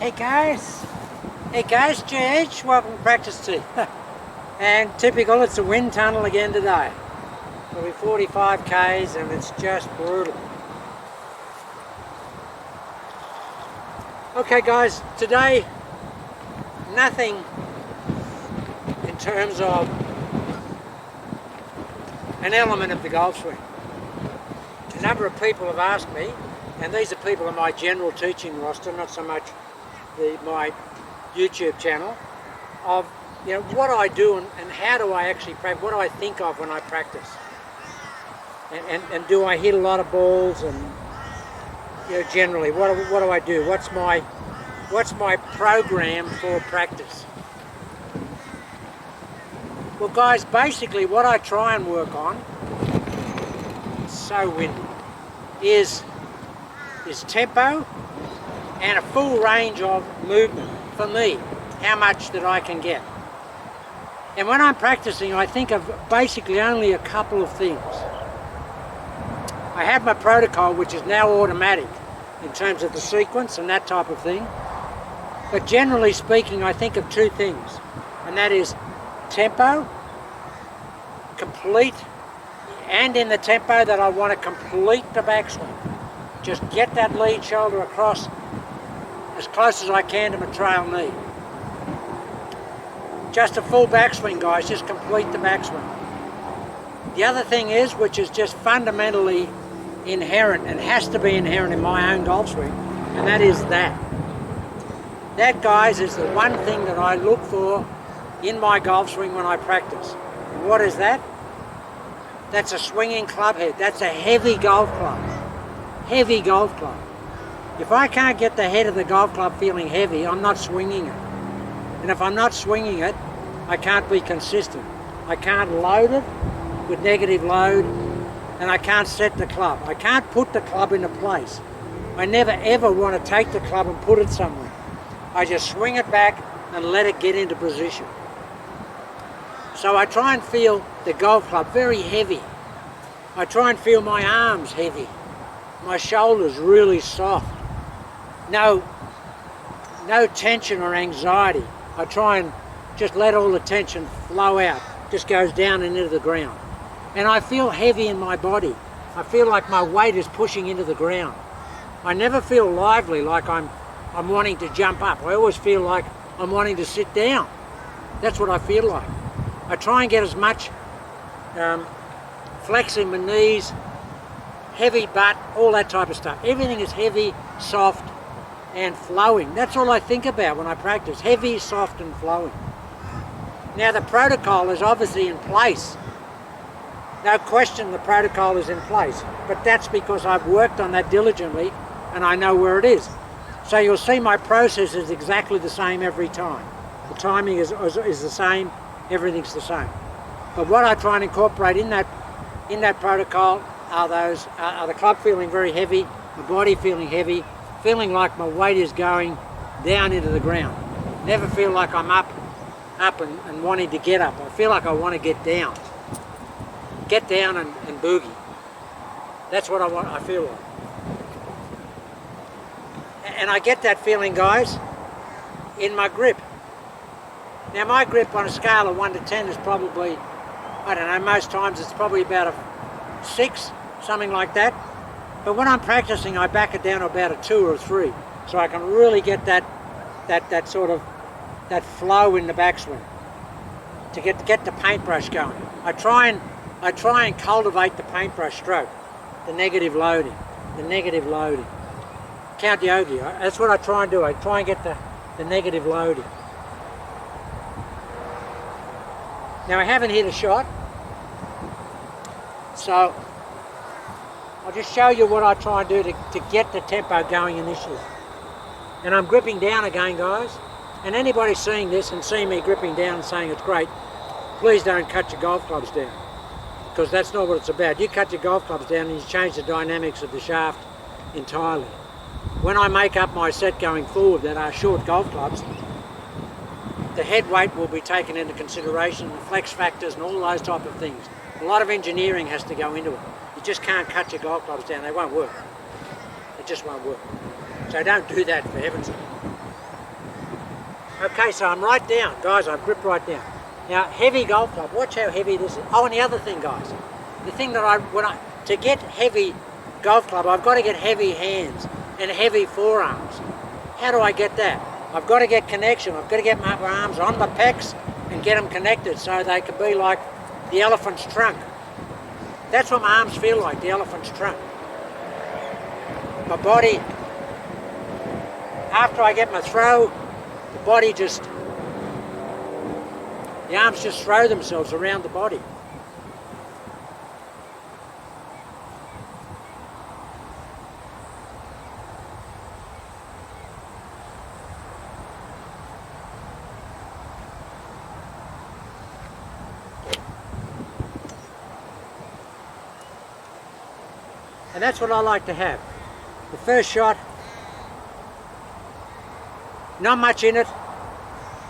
Hey guys, JH, welcome to Practice Tee. And typical, it's a wind tunnel again today. It'll be 45 k's and it's just brutal. Okay guys, today nothing in terms of an element of the golf swing. A number of people have asked me, and these are people on my general teaching roster, not so much my YouTube channel, of what I do and how do I actually practice, what do I think of when I practice, and do I hit a lot of balls, and generally what do I do, what's my program for practice. Well guys, basically what I try and work on, it's so windy, is tempo and a full range of movement for me, how much that I can get. And when I'm practicing, I think of basically only a couple of things. I have my protocol, which is now automatic in terms of the sequence and that type of thing. But generally speaking, I think of two things, and that is tempo, complete, and in the tempo that I want to complete the backswing. Just get that lead shoulder across as close as I can to my trail knee. Just a full backswing, guys, just complete the backswing. The other thing is, which is just fundamentally inherent and has to be inherent in my own golf swing, and that is that. That, guys, is the one thing that I look for in my golf swing when I practice. And what is that? That's a swinging club head. That's a heavy golf club. Heavy golf club. If I can't get the head of the golf club feeling heavy, I'm not swinging it. And if I'm not swinging it, I can't be consistent. I can't load it with negative load, and I can't set the club. I can't put the club into place. I never ever want to take the club and put it somewhere. I just swing it back and let it get into position. So I try and feel the golf club very heavy. I try and feel my arms heavy. My shoulders really soft. No tension or anxiety. I try and just let all the tension flow out. Just goes down and into the ground. And I feel heavy in my body. I feel like my weight is pushing into the ground. I never feel lively, like I'm wanting to jump up. I always feel like I'm wanting to sit down. That's what I feel like. I try and get as much flexing my knees, heavy butt, all that type of stuff. Everything is heavy, soft, and flowing. That's all I think about when I practice. Heavy, soft, and flowing. Now the protocol is obviously in place. No question the protocol is in place. But that's because I've worked on that diligently and I know where it is. So you'll see my process is exactly the same every time. The timing is the same, everything's the same. But what I try and incorporate in that protocol are the club feeling very heavy, the body feeling heavy, feeling like my weight is going down into the ground. Never feel like I'm up and wanting to get up. I feel like I want to get down. Get down and boogie. That's what I feel like. And I get that feeling, guys, in my grip. Now my grip on a scale of 1 to 10 is probably, I don't know, most times it's probably about a 6, something like that. But when I'm practicing, I back it down to about a 2 or a 3, so I can really get that sort of flow in the backswing to get the paintbrush going. I try and cultivate the paintbrush stroke, the negative loading. Count yogi. That's what I try and do. I try and get the negative loading. Now I haven't hit a shot, so I'll just show you what I try and do to get the tempo going initially. And I'm gripping down again, guys. And anybody seeing this and seeing me gripping down and saying it's great, please don't cut your golf clubs down, because that's not what it's about. You cut your golf clubs down and you change the dynamics of the shaft entirely. When I make up my set going forward that are short golf clubs, the head weight will be taken into consideration, the flex factors and all those type of things. A lot of engineering has to go into it. You just can't cut your golf clubs down, they won't work. It just won't work. So don't do that, for heaven's sake. Okay, so I'm right down. Guys, I've gripped right down. Now, heavy golf club, watch how heavy this is. Oh, and the other thing, guys, the thing that to get heavy golf club, I've got to get heavy hands and heavy forearms. How do I get that? I've got to get connection. I've got to get my arms on my pecs and get them connected so they can be like the elephant's trunk. That's what my arms feel like, the elephant's trunk. My body, after I get my throw, the body just, the arms just throw themselves around the body. And that's what I like to have. The first shot, not much in it,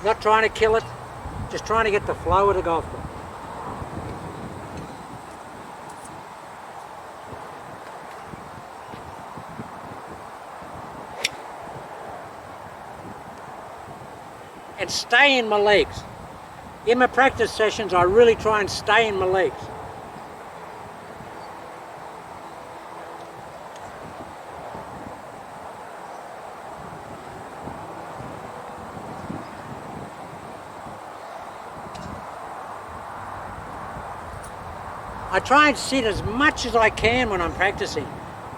not trying to kill it, just trying to get the flow of the golf ball. And stay in my legs. In my practice sessions, I really try and stay in my legs. I try and sit as much as I can when I'm practicing.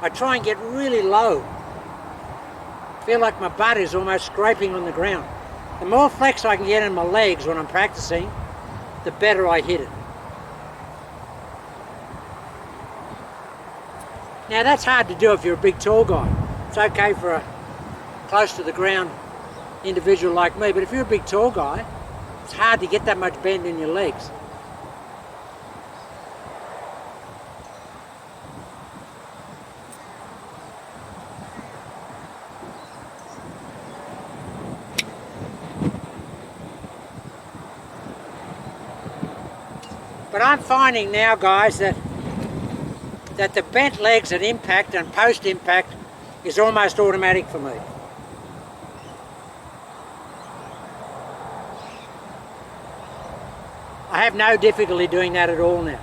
I try and get really low. Feel like my butt is almost scraping on the ground. The more flex I can get in my legs when I'm practicing, the better I hit it. Now that's hard to do if you're a big tall guy. It's okay for a close to the ground individual like me, but if you're a big tall guy, it's hard to get that much bend in your legs. But I'm finding now, guys, that the bent legs at impact and post-impact is almost automatic for me. I have no difficulty doing that at all now.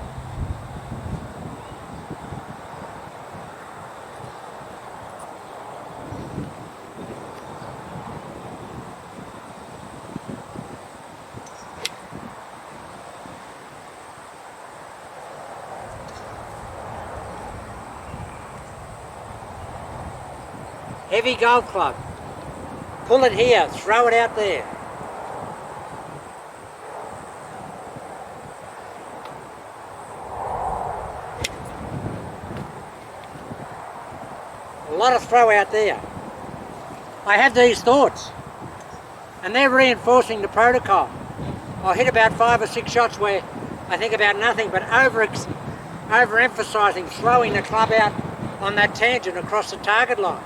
Heavy golf club. Pull it here, throw it out there. A lot of throw out there. I have these thoughts, and they're reinforcing the protocol. I'll hit about 5 or 6 shots where I think about nothing but overemphasizing, throwing the club out on that tangent across the target line.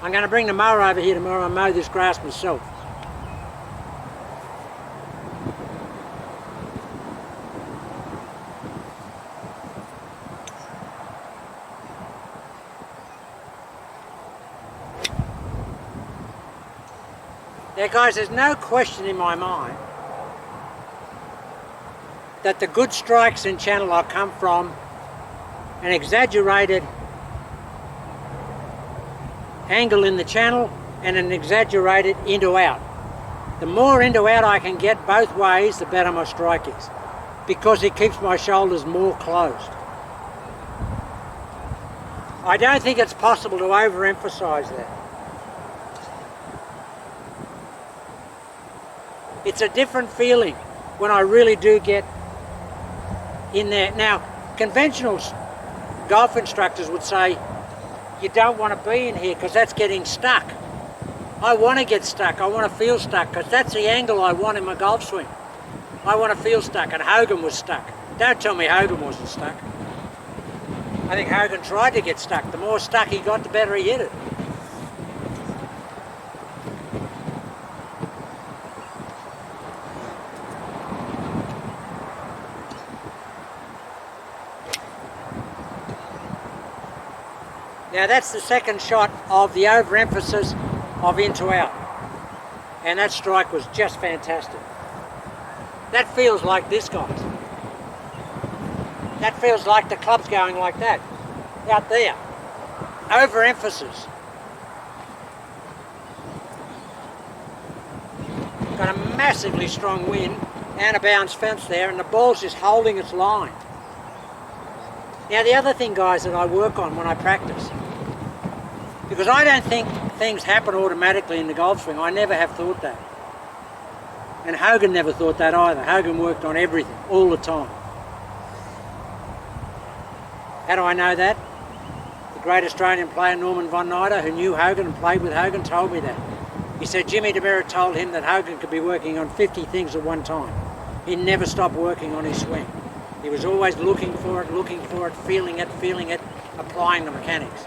I'm going to bring the mower over here tomorrow and mow this grass myself. Now guys, there's no question in my mind that the good strikes in channel will come from an exaggerated angle in the channel and an exaggerated into-out. The more into-out I can get both ways, the better my strike is, because it keeps my shoulders more closed. I don't think it's possible to overemphasize that. It's a different feeling when I really do get in there. Now, conventional golf instructors would say, you don't want to be in here because that's getting stuck. I want to get stuck. I want to feel stuck because that's the angle I want in my golf swing. I want to feel stuck, and Hogan was stuck. Don't tell me Hogan wasn't stuck. I think Hogan tried to get stuck. The more stuck he got, the better he hit it. Now that's the second shot of the overemphasis of into out. And that strike was just fantastic. That feels like this, guys. That feels like the club's going like that. Out there. Overemphasis. Got a massively strong wind, out of bounds fence there, and the ball's just holding its line. Now the other thing, guys, that I work on when I practice, because I don't think things happen automatically in the golf swing. I never have thought that. And Hogan never thought that either. Hogan worked on everything, all the time. How do I know that? The great Australian player Norman von Nyder, who knew Hogan and played with Hogan, told me that. He said Jimmy DeMera told him that Hogan could be working on 50 things at one time. He never stopped working on his swing. He was always looking for it, feeling it, applying the mechanics.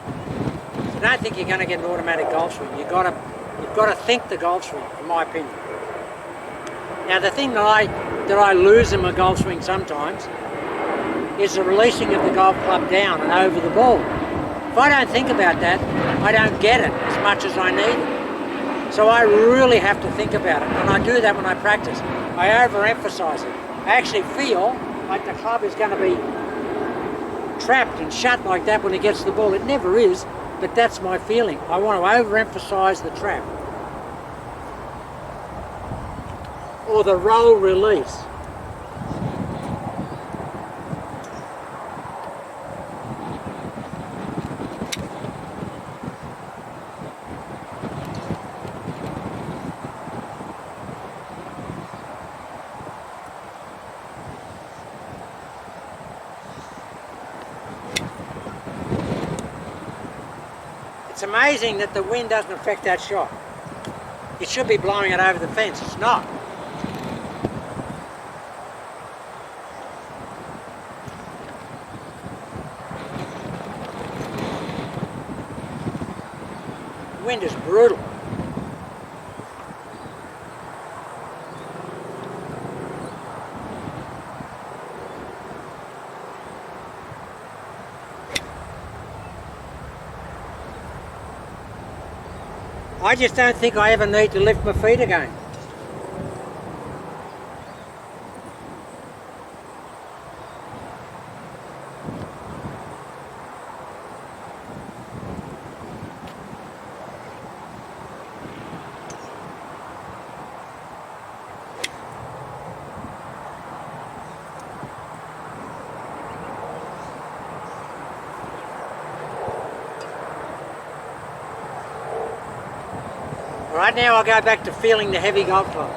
So don't think you're going to get an automatic golf swing. You've got to think the golf swing, in my opinion. Now the thing that I lose in my golf swing sometimes is the releasing of the golf club down and over the ball. If I don't think about that, I don't get it as much as I need it. So I really have to think about it, and I do that when I practice. I overemphasize it. I actually feel like the club is going to be trapped and shut like that when it gets the ball. It never is, but that's my feeling. I want to overemphasize the trap. Or the roll release. It's amazing that the wind doesn't affect that shot. It should be blowing it over the fence. It's not. The wind is brutal. I just don't think I ever need to lift my feet again. Right now I'll go back to feeling the heavy golf club.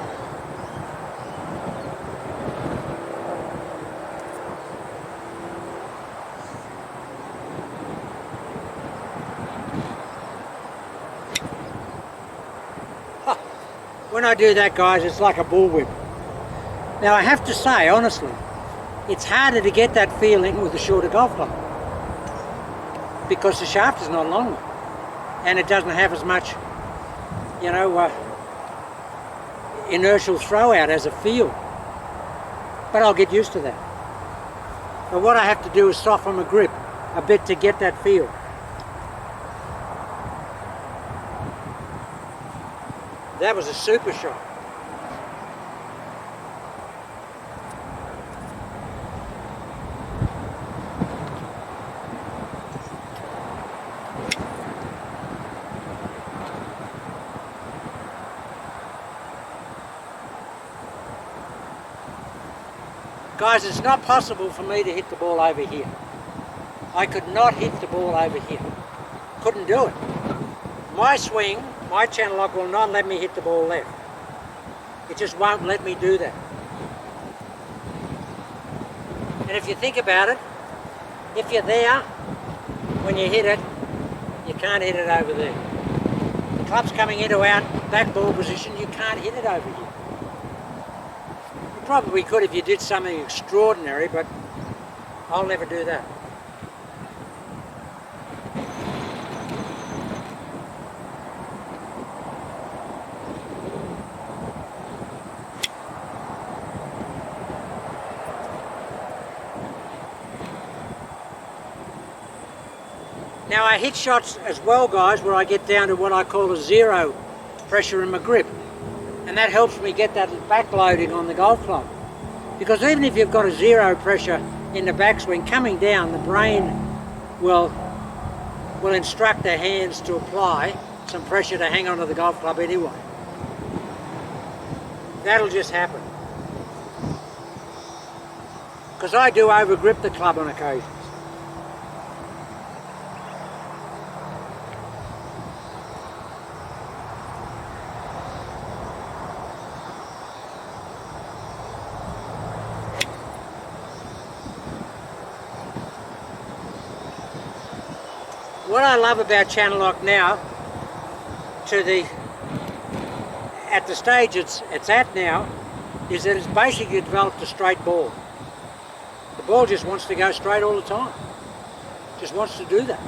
When I do that, guys, it's like a bullwhip. Now I have to say, honestly, it's harder to get that feeling with a shorter golf club because the shaft is not longer and it doesn't have as much, you know, inertial throw out as a feel. But I'll get used to that. But what I have to do is soften my grip a bit to get that feel. That was a super shot. Guys, it's not possible for me to hit the ball over here. I could not hit the ball over here. Couldn't do it. My swing, my channel lock will not let me hit the ball left. It just won't let me do that. And if you think about it, if you're there, when you hit it, you can't hit it over there. The club's coming into our back ball position, you can't hit it over here. You probably could if you did something extraordinary, but I'll never do that. Now I hit shots as well, guys, where I get down to what I call a zero pressure in my grip. And that helps me get that backloading on the golf club. Because even if you've got a zero pressure in the backswing, coming down, the brain will instruct the hands to apply some pressure to hang onto the golf club anyway. That'll just happen. Because I do overgrip the club on occasions. What I love about channel lock now, at the stage it's at now, is that it's basically developed a straight ball. The ball just wants to go straight all the time. Just wants to do that.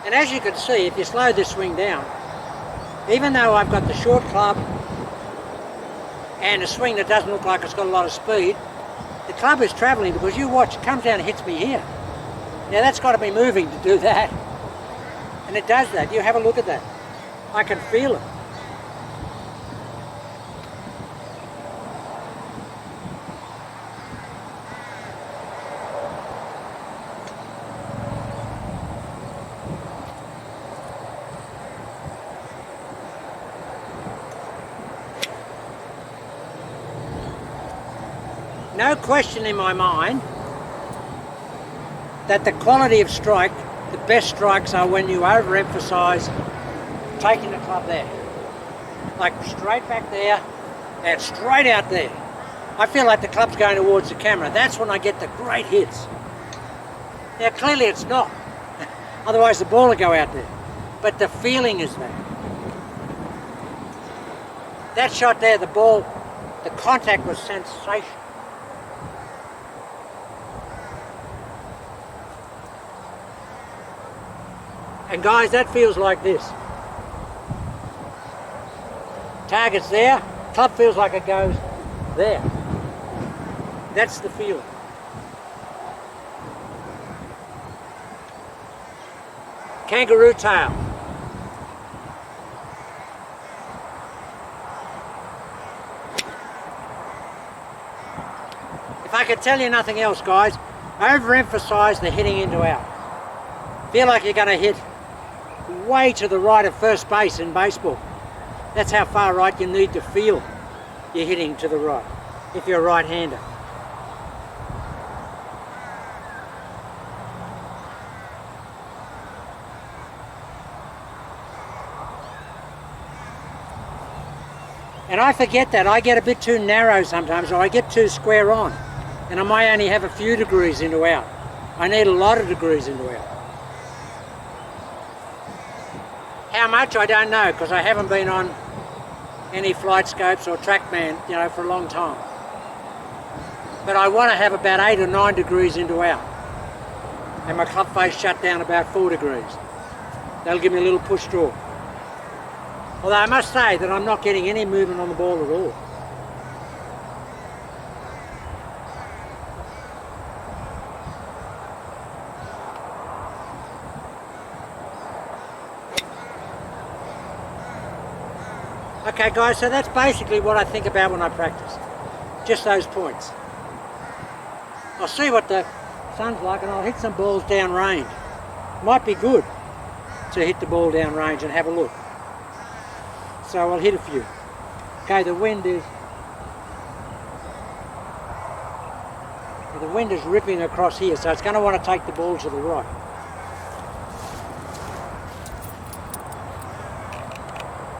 And as you can see, if you slow this swing down, even though I've got the short club and a swing that doesn't look like it's got a lot of speed, the club is travelling, because you watch, it comes down and hits me here. Now that's got to be moving to do that. And it does that. You have a look at that. I can feel it. No question in my mind that the quality of strike, the best strikes are when you overemphasise taking the club there. Like straight back there and straight out there. I feel like the club's going towards the camera. That's when I get the great hits. Now clearly it's not. Otherwise the ball will go out there. But the feeling is there. That shot there, the ball, the contact was sensational. And guys, that feels like this. Target's there, club feels like it goes there. That's the feeling. Kangaroo tail. If I could tell you nothing else, guys, overemphasize the hitting into out. Feel like you're going to hit way to the right of first base in baseball. That's how far right you need to feel you're hitting to the right, if you're a right-hander. And I forget that. I get a bit too narrow sometimes, or I get too square on. And I might only have a few degrees into out. I need a lot of degrees into out. How much, I don't know, because I haven't been on any flight scopes or TrackMan, you know, for a long time. But I want to have about 8 or 9 degrees into out. And my club face shut down about 4 degrees. That'll give me a little push draw. Although I must say that I'm not getting any movement on the ball at all. Okay guys, so that's basically what I think about when I practice. Just those points. I'll see what the sun's like and I'll hit some balls down range. Might be good to hit the ball down range and have a look. So I'll hit a few. Okay, the wind is ripping across here, so it's going to want to take the ball to the right.